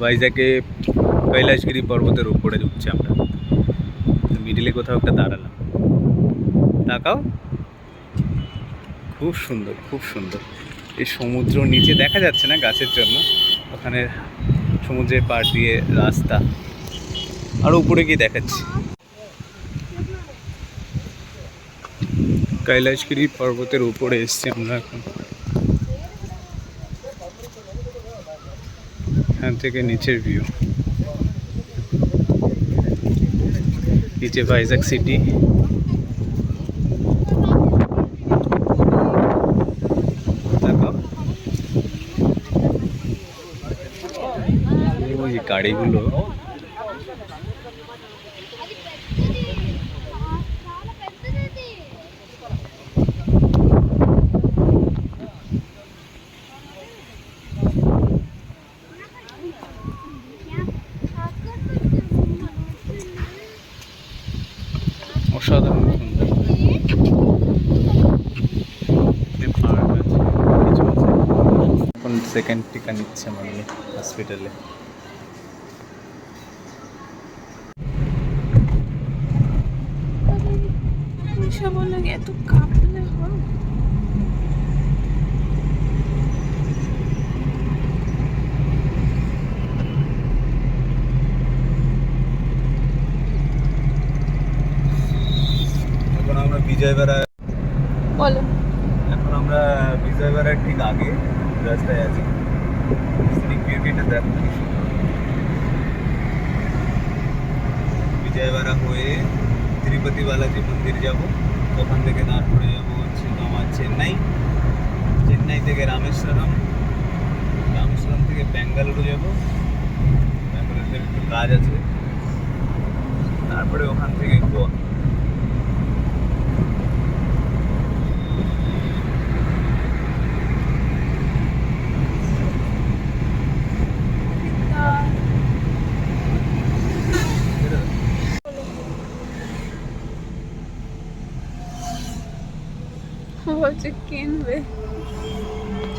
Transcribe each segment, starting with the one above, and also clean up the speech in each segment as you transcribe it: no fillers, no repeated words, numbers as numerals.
ভাইজ্যাগে কৈলাসগিরি পর্বতের উপরে উঠছি আমরা। মিডিলে কোথাও একটা দাঁড়ালাম, তাকাও, খুব সুন্দর খুব সুন্দর। এই সমুদ্র নিচে দেখা যাচ্ছে না গাছের জন্য, ওখানে সমুদ্রের পাড় দিয়ে রাস্তা, আরও উপরে গিয়ে দেখাচ্ছি। কৈলাসগিরি পর্বতের উপরে এসছি আমরা এখন। এখান থেকে নিচের ভিউ, নিচে ভাইজ্যাগ সিটি। ওই গাড়িগুলো অসাধারণ সুন্দর। এখন সেকেন্ড টিকা নিচ্ছে আমার হসপিটালে। এত কাঁপলে হয়? এখন আমরা বিজয়বাড়া, বলো। এখন আমরা বিজয়বাড়ার ঠিক আগে রাস্তায় আছি। সিনিক বিউটিটা দেখো কি সুন্দর। বিজয়বাড়া হয়ে তিরুপতি বালাজি মন্দির যাব, ওখান থেকে তারপরে যাবো হচ্ছে আমার চেন্নাই, চেন্নাই থেকে রামেশ্বরম, রামেশ্বরম থেকে ব্যাঙ্গালুরু যাব, ব্যাঙ্গালুরুতে একটু কাজ আছে, তারপরে ওখান থেকে গোয়া। বলছে কিনবে,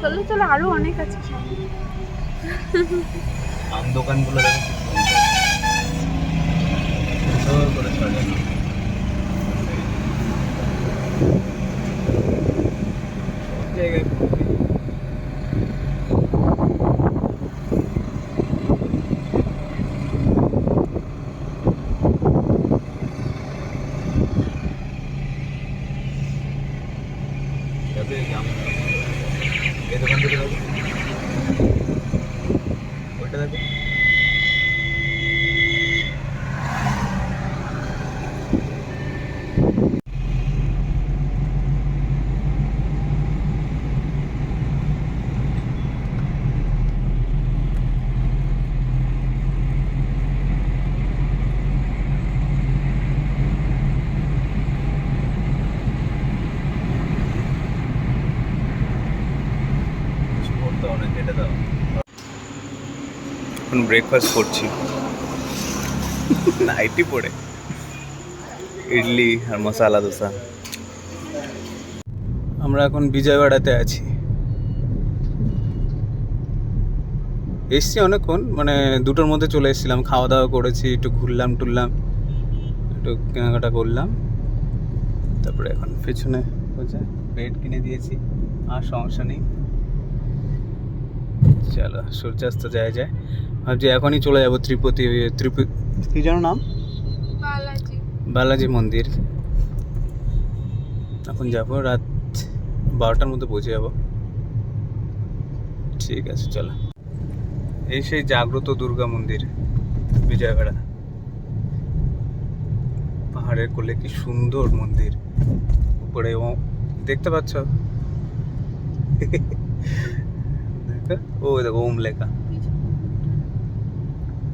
চলো চলো, আরো অনেক আছে সামনে। আম দোকানগুলো দেখো সুন্দর করে সাজানো। সব জায়গায় এই দোকান থেকে দেখো, ওইটা দেখো। এখন ব্রেকফাস্ট করছি নাইটি পরে, ইডলি আর মশালা দোসা। আমরা এখন বিজয়বাড়াতে আছি, এসছি অনেকক্ষণ, মানে 2টোর মধ্যে চলে এসেছিলাম। খাওয়া দাওয়া করেছি, একটু ঘুরলাম টুরলাম, একটু কেনাকাটা করলাম, তারপরে এখন পেছনে হচ্ছে ব্রেড কিনে দিয়েছি, আর সমস্যা নেই। চলো সূর্যাস্ত যায় যায়, ভাবছি এখনই চলে যাবো তিরুপতি, কি যেন নাম, বালাজি বালাজি মন্দির। এখন যাবো, রাত 12টার মধ্যে পৌঁছে যাবো। ঠিক আছে চলো। এই সেই জাগ্রত দুর্গা মন্দির বিজয়বাড়া, পাহাড়ের কোলে, কি সুন্দর মন্দির। উপরে দেখতে পাচ্ছ, ও দেখো ওম লেখা।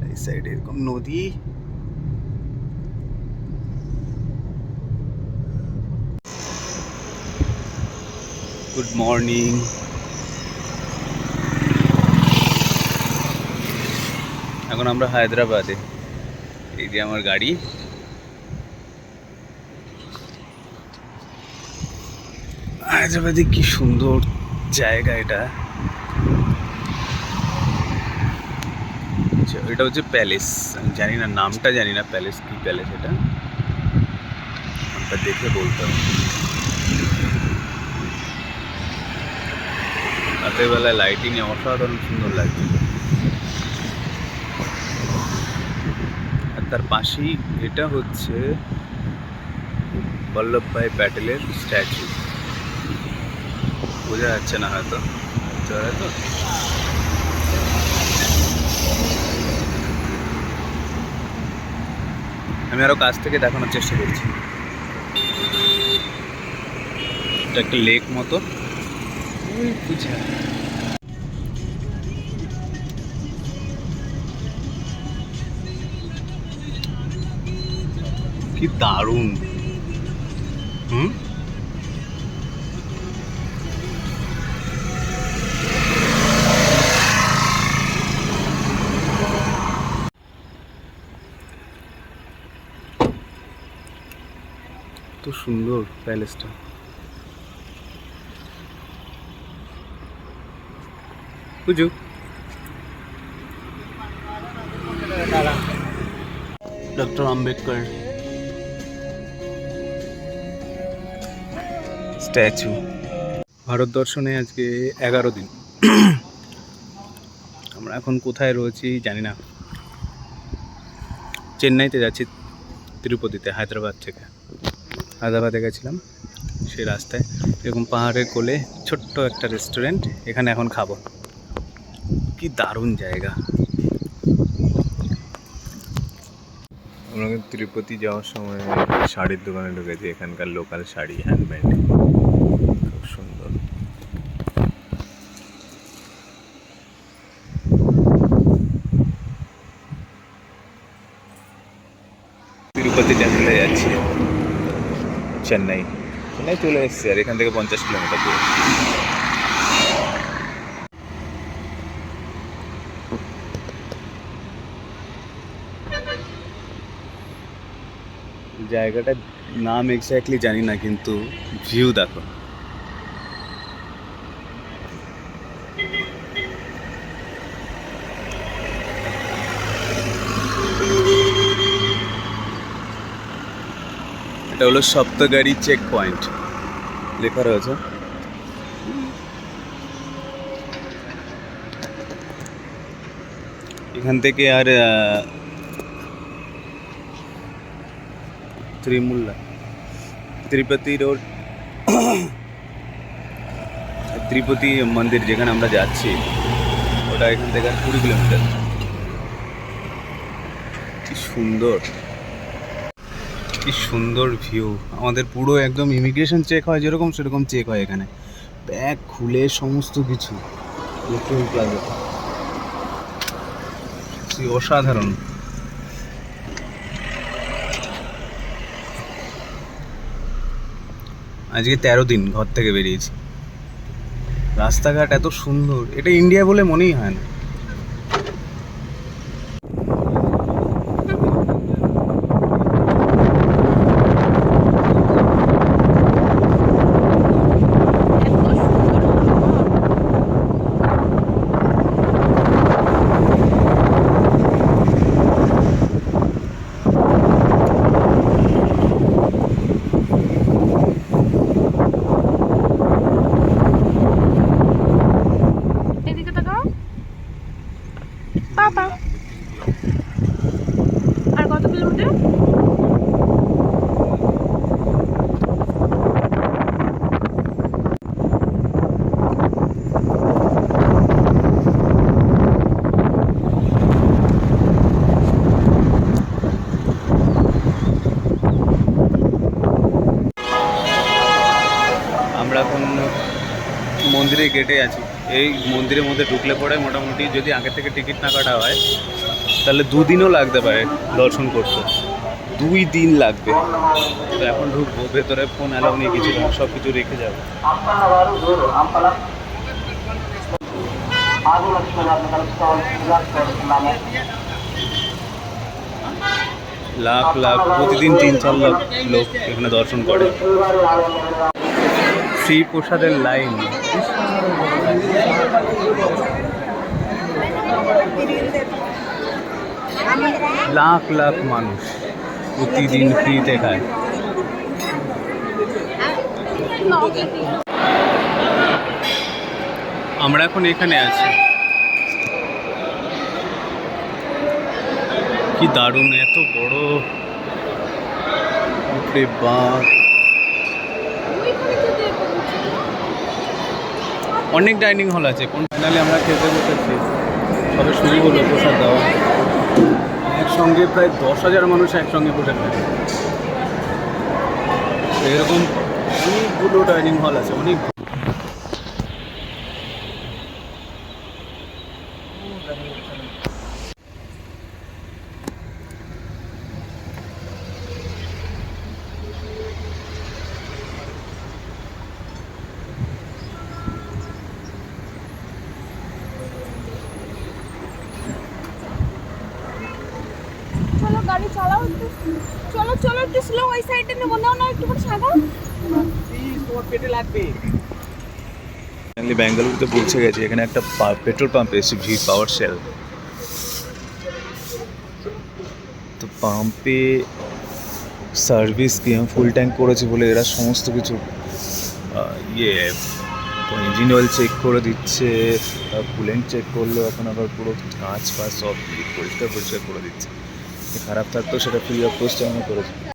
এই সাইডে এরকম নদী, গুড মর্নিং। এখন আমরা হায়দ্রাবাদে, এই যে আমার গাড়ি। হায়দ্রাবাদে কি সুন্দর জায়গা এটা। আচ্ছা, এটা হচ্ছে প্যালেস। আমি জানি না, নামটা জানি না প্যালেস কি প্যালেস এটা, নামটা দেখে বলতে হবে। রাতের বেলায় লাইটিংয়ে অসাধারণ সুন্দর লাগছে। আর তার পাশেই এটা হচ্ছে বল্লভভাই প্যাটেলের স্ট্যাচু। বোঝা যাচ্ছে না হয়তো, হয়তো আমি আরো কাছ থেকে দেখানোর চেষ্টা করছি। এটা একটা লেক মতো, ওই বুঝা কি দারুণ। হুম, তো সুন্দর প্যালেসটা। বুঝু ডক্টর আম্বেদকর স্ট্যাচু। ভারত দর্শনে আজকে 11 দিন। আমরা এখন কোথায় রয়েছি জানি না। চেন্নাইতে যাচ্ছি তিরুপতিতে, হায়দ্রাবাদে গেছিলাম। সেই রাস্তায় এরকম পাহাড়ের কোলে ছোট্ট একটা রেস্টুরেন্ট, এখানে এখন খাবো। কি দারুণ জায়গা। আমরা তিরুপতি যাওয়ার সময় শাড়ির দোকানে ঢুকেছি, এখানকার লোকাল শাড়ি, হ্যান্ডমেড, খুব সুন্দর। তিরুপতিতে চলে যাচ্ছি, চেন্নাই চলে এসেছি, আর এখান থেকে 50 কিলোমিটার দূরে। জায়গাটার নাম এক্স্যাক্টলি জানি না, কিন্তু ভিউ দেখো। এটা হলো সপ্তগাড়ি চেক পয়েন্ট, লেখা রয়েছে। এখান থেকে আর তিরুপতি রোড, তিরুপতি মন্দির যেখানে আমরা যাচ্ছি, ওটা এখান থেকে আর 20 কিলোমিটার। কি সুন্দর, কি সুন্দর ভিউ। আমাদের পুরো একদম ইমিগ্রেশন চেক হয় যেরকম, সেরকম চেক হয় এখানে। ব্যাগ খুলে সমস্ত কিছু। প্লাজা অসাধারণ। আজকে 13 দিন ঘর থেকে বেরিয়েছি। রাস্তাঘাট এত সুন্দর, এটা ইন্ডিয়া বলে মনেই হয় না। এদিকে তাকাও পাপা। আর কত কিলোমিটার? আমরা এখন মন্দিরের গেটে আছি। এই মন্দিরের মধ্যে ঢুকলে পরে মোটামুটি যদি আগে থেকে টিকিট না কাটা হয়, তাহলে 2 দিনও লাগতে পারে দর্শন করতে। 2 দিন লাগবে। তো এখন ঢুকবো ভেতরে, ফোন অ্যালাউ নিয়ে কিছু সব কিছু রেখে যাবো। লাখ লাখ প্রতিদিন 3-4 লাখ লোক এখানে দর্শন করে। ফ্রি প্রসাদের লাইন। লাখ লাখ মানুষ প্রতিদিন ফ্রিতে খায়। আমরা এখন এখানে আছি। কি দারুণ, এত বড়, উপরে বাঘ, অনেক ডাইনিং হল আছে। কোন ফাইনালি আমরা খেতে বসেছি, সবে শুরু হলো প্রসাদ দেওয়া। একসঙ্গে প্রায় 10,000 মানুষ একসঙ্গে বসে খায়। এরকম অনেকগুলো ডাইনিং হল আছে, অনেক। চলো গাড়ি চালাও একটু, চলো চলো একটু স্লো, ওই সাইডে নেবো, নাও না একটু করে সাদা। ফাইনালি ব্যাঙ্গালুরুতে পৌঁছে গেছি। এখানে একটা পেট্রোল পাম্প এসেছি, ভি পাওয়ার সেল। তো পাম্পে সার্ভিস কি আমি ফুল ট্যাঙ্ক করেছি বলে এরা সমস্ত কিছু ইঞ্জিন অয়েল চেক করে দিচ্ছে, কুলেন্ট চেক করলো, এখন আবার পুরো কাঁচ পা সব পরিষ্কার পরিষ্কার করে দিচ্ছে। খারাপ থাকতো সেটা ফ্রি অফ কস্টে আমি করেছি।